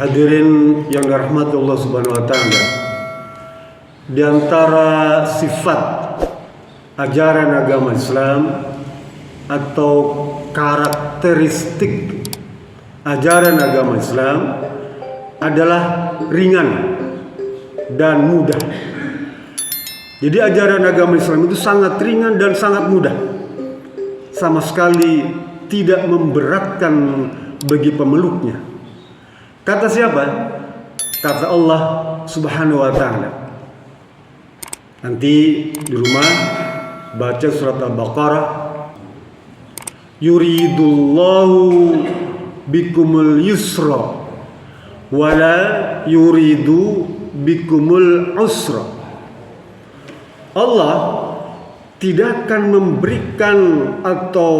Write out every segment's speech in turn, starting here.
Hadirin yang dirahmati Allah Subhanahu wa taala. Di antara sifat ajaran agama Islam atau karakteristik ajaran agama Islam adalah ringan dan mudah. Jadi ajaran agama Islam itu sangat ringan dan sangat mudah. Sama sekali tidak memberatkan bagi pemeluknya. Kata siapa? Kata Allah Subhanahu wa taala. Nanti di rumah baca surat Al-Baqarah. Yuridullahu bikumul yusra wala yuridu bikumul usra. Allah tidak akan memberikan atau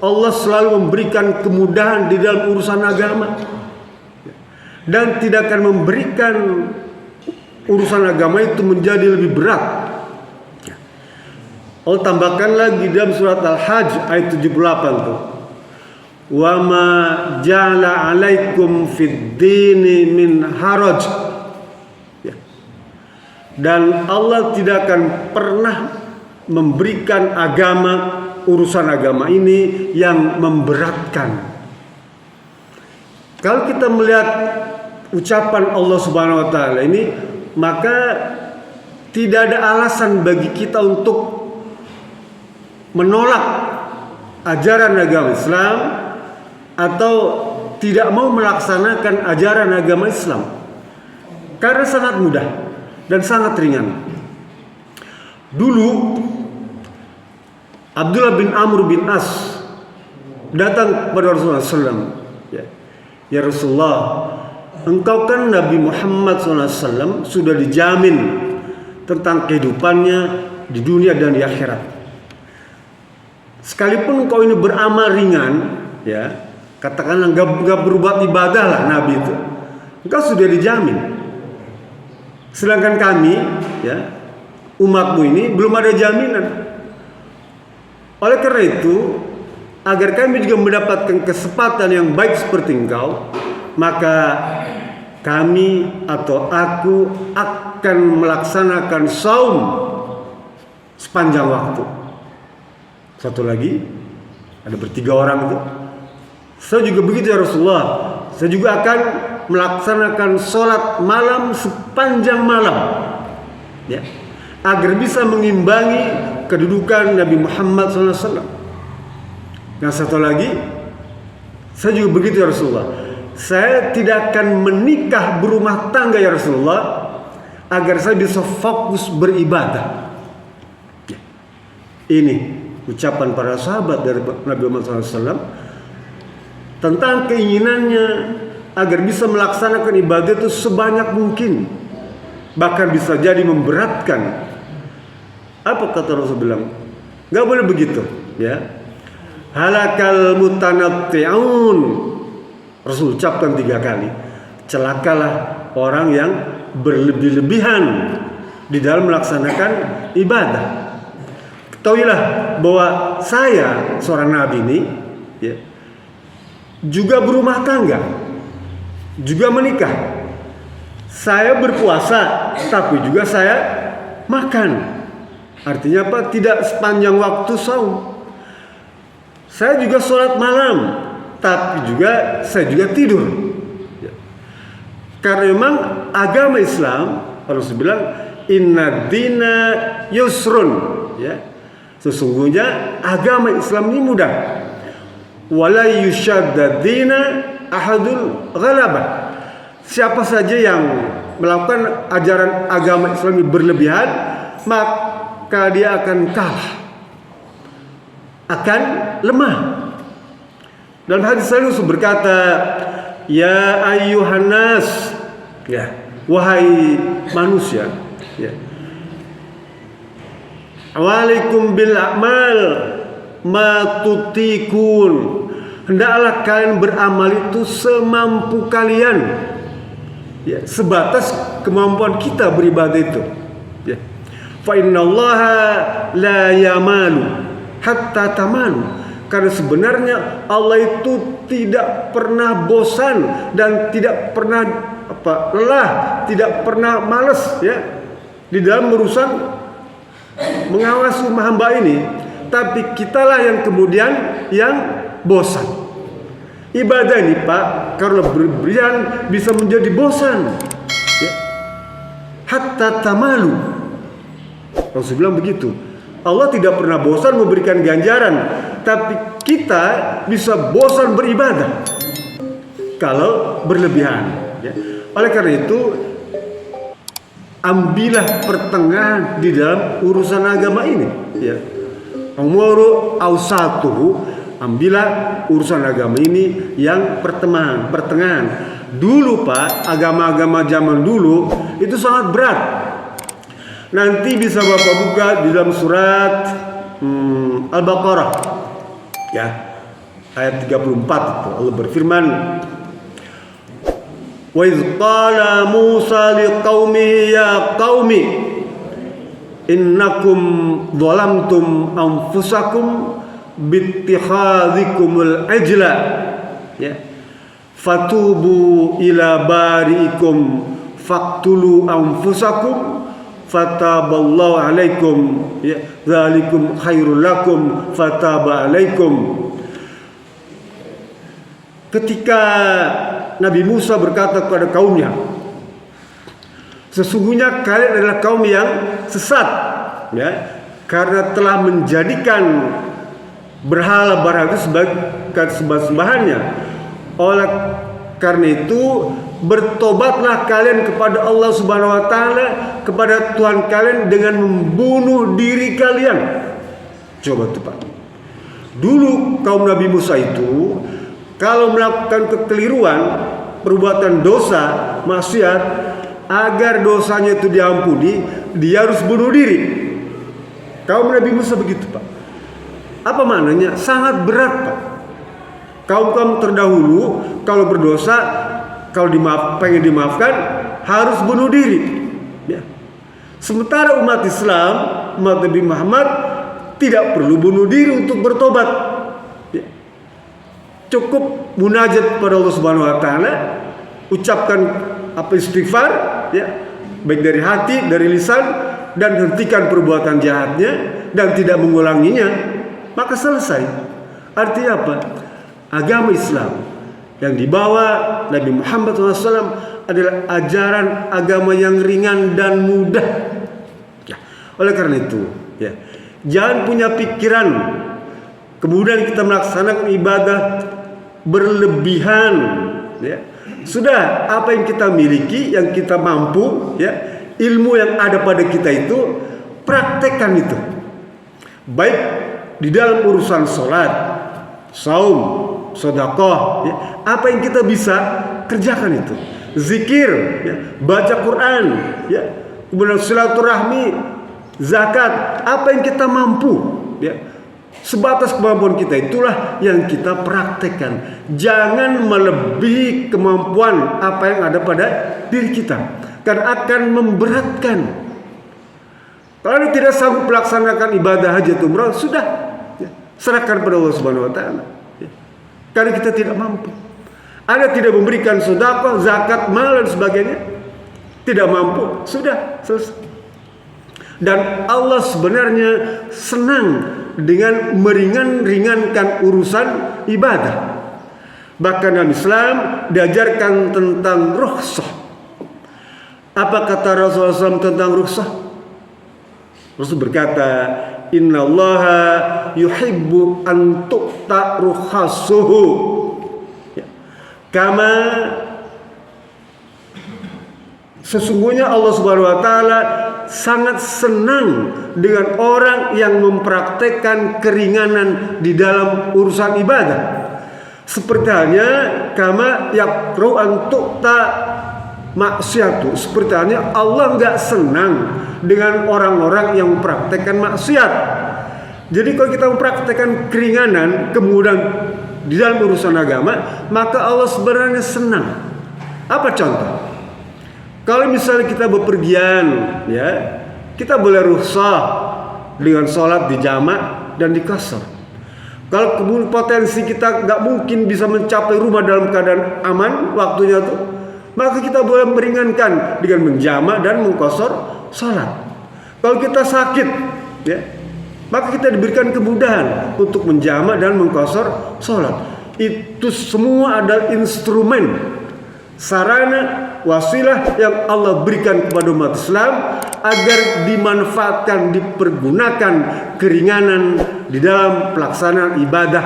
Allah selalu memberikan kemudahan di dalam urusan agama dan tidak akan memberikan urusan agama itu menjadi lebih berat. Allah tambahkan lagi dalam surat Al-Hajj ayat 78 tuh. Wa ma ja'ala 'alaikum fid dini min haraj. Dan Allah tidak akan pernah memberikan urusan agama ini yang memberatkan. Kalau kita melihat ucapan Allah Subhanahu wa taala ini, maka tidak ada alasan bagi kita untuk menolak ajaran agama Islam atau tidak mau melaksanakan ajaran agama Islam. Karena sangat mudah dan sangat ringan. Dulu Abdullah bin Amr bin As datang kepada Rasulullah SAW. Ya Rasulullah, engkau kan Nabi Muhammad SAW sudah dijamin tentang kehidupannya di dunia dan di akhirat. Sekalipun engkau ini beramal ringan, ya katakanlah enggak berbuat ibadah lah Nabi itu, engkau sudah dijamin. Sedangkan kami, ya umatmu ini belum ada jaminan. Oleh karena itu, agar kami juga mendapatkan kesempatan yang baik seperti engkau, maka kami atau aku akan melaksanakan saum sepanjang waktu. Satu lagi, ada bertiga orang itu. Saya juga begitu ya Rasulullah. Saya juga akan melaksanakan sholat malam sepanjang malam, ya, agar bisa mengimbangi kedudukan Nabi Muhammad SAW. Yang satu lagi, saya juga begitu ya Rasulullah. Saya tidak akan menikah berumah tangga ya Rasulullah, agar saya bisa fokus beribadah. Ini ucapan para sahabat dari Nabi Muhammad SAW tentang keinginannya agar bisa melaksanakan ibadah itu sebanyak mungkin, bahkan bisa jadi memberatkan. Apa kata Rasul bilang? Gak boleh begitu, ya. Halakal mutanatti'un. Rasul ucapkan 3 kali. Celakalah orang yang berlebih-lebihan di dalam melaksanakan ibadah. Ketahuilah bahwa saya seorang nabi ini, ya, juga berumah tangga, juga menikah. Saya berpuasa, tapi juga saya makan. Artinya apa? Tidak sepanjang waktu saum. Saya juga sholat malam, tapi juga saya juga tidur. Ya. Karena memang agama Islam, Rasul bilang, inna dina yusrun. Ya. Sesungguhnya agama Islam ini mudah. Wala yushadda dina ahadul ghalabah. Siapa saja yang melakukan ajaran agama Islam ini berlebihan, maka dia akan kalah, akan lemah. Dalam hadis Rasul berkata, ya ayyuhan nas, ya, wahai manusia, ya, waalaikum bil a'mal ma tutikun. Hendaklah kalian beramal itu semampu kalian, ya, sebatas kemampuan kita beribadah itu, ya. Fa innallaha la yamalu hatta tamalu. Karena sebenarnya Allah itu tidak pernah bosan dan tidak pernah lelah, tidak pernah malas ya di dalam urusan mengawasi hamba ini. Tapi kitalah yang kemudian yang bosan. Ibadah ini Pak, kalau berlebihan bisa menjadi bosan ya. Hatta tamalu, Rasul bilang begitu. Allah tidak pernah bosan memberikan ganjaran, tapi kita bisa bosan beribadah kalau berlebihan ya. Oleh karena itu, ambillah pertengahan di dalam urusan agama ini ya. Umuru awsatuhu, ambillah urusan agama ini yang pertengahan. Dulu Pak, agama-agama zaman dulu itu sangat berat. Nanti bisa Bapak buka di dalam surat Al-Baqarah ya, ayat 34 itu Allah berfirman, wa iz qala Musa liqaumihi ya qaumi innakum zalamtum anfusakum bittikhadhikumul ajla ya fatubu ila bariikum faqtulu anfusakum fataballahu alaikum ya dzalikum khairul lakum fataba alaikum. Ketika Nabi Musa berkata kepada kaumnya, sesungguhnya kalian adalah kaum yang sesat ya, karena telah menjadikan berhala-berhala itu sebagai sembahan-sembahannya. Oleh karena itu bertobatlah kalian kepada Allah Subhanahu wa taala, kepada Tuhan kalian dengan membunuh diri kalian. Coba tepat. Dulu kaum Nabi Musa itu kalau melakukan kekeliruan, perbuatan dosa, maksiat, agar dosanya itu diampuni, dia harus bunuh diri. Kaum Nabi Musa begitu Pak. Apa maknanya? Sangat berat Pak. Kaum-kaum terdahulu kalau berdosa, kalau pengen dimaafkan, harus bunuh diri ya. Sementara umat Islam, umat Nabi Muhammad tidak perlu bunuh diri untuk bertobat ya. Cukup munajat kepada Allah Subhanahu wa taala, ucapkan istighfar ya, baik dari hati, dari lisan, dan hentikan perbuatan jahatnya dan tidak mengulanginya, maka selesai. Artinya apa? Agama Islam yang dibawa Nabi Muhammad SAW adalah ajaran agama yang ringan dan mudah ya. Oleh karena itu ya, jangan punya pikiran kemudian kita melaksanakan ibadah berlebihan ya. Sudah, apa yang kita miliki, yang kita mampu ya, ilmu yang ada pada kita itu praktekkan itu. Baik di dalam urusan sholat, saum, sedekah ya, apa yang kita bisa kerjakan itu. Zikir ya, baca Quran ya, kemudian silaturahmi, zakat, apa yang kita mampu ya. Sebatas kemampuan kita itulah yang kita praktekkan. Jangan melebihi kemampuan apa yang ada pada diri kita, karena akan memberatkan. Kalau tidak sanggup melaksanakan ibadah haji atau umrah, sudah ya, serahkan pada Allah Subhanahu wa taala ya. Karena kita tidak mampu. Anda tidak memberikan sedekah, zakat, mal dan sebagainya, tidak mampu, sudah selesai. Dan Allah sebenarnya senang dengan meringankan urusan ibadah. Bahkan dalam Islam diajarkan tentang rukhsah. Apa kata Rasulullah SAW tentang rukhsah? Rasul berkata, innallaha yuhibbu an tu'ta rukhasuhu ya. Kama, sesungguhnya Allah Subhanahu wa taala sangat senang dengan orang yang mempraktekkan keringanan di dalam urusan ibadah. Seperti halnya kama yakru an tu'ta maksiatu. Seperti halnya Allah enggak senang dengan orang-orang yang mempraktekkan maksiat. Jadi kalau kita mempraktekkan keringanan kemudian di dalam urusan agama, maka Allah sebenarnya senang. Apa contoh? Kalau misalnya kita bepergian, ya, kita boleh rukhsah dengan sholat di jamak dan di qasar. Kalau potensi kita nggak mungkin bisa mencapai rumah dalam keadaan aman waktunya tuh, maka kita boleh meringankan dengan menjamak dan mengqashar salat. Kalau kita sakit, ya, maka kita diberikan kemudahan untuk menjamak dan mengqashar salat. Itu semua adalah instrumen, sarana, wasilah yang Allah berikan kepada umat Islam agar dimanfaatkan, dipergunakan keringanan di dalam pelaksanaan ibadah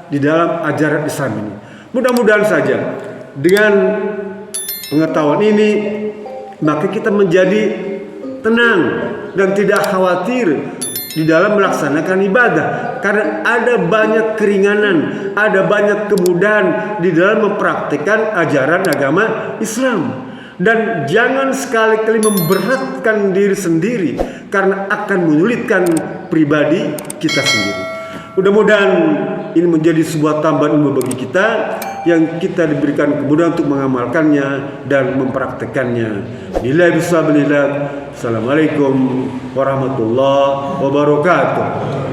di dalam ajaran Islam ini. Mudah-mudahan saja dengan pengetahuan ini maka kita menjadi tenang dan tidak khawatir di dalam melaksanakan ibadah, karena ada banyak keringanan, ada banyak kemudahan di dalam mempraktikkan ajaran agama Islam. Dan jangan sekali-kali memberatkan diri sendiri, karena akan menyulitkan pribadi kita sendiri. Mudah-mudahan ini menjadi sebuah tambahan ilmu bagi kita, yang kita diberikan kemudahan untuk mengamalkannya dan mempraktekannya. Billahi bismillah. Assalamualaikum warahmatullahi wabarakatuh.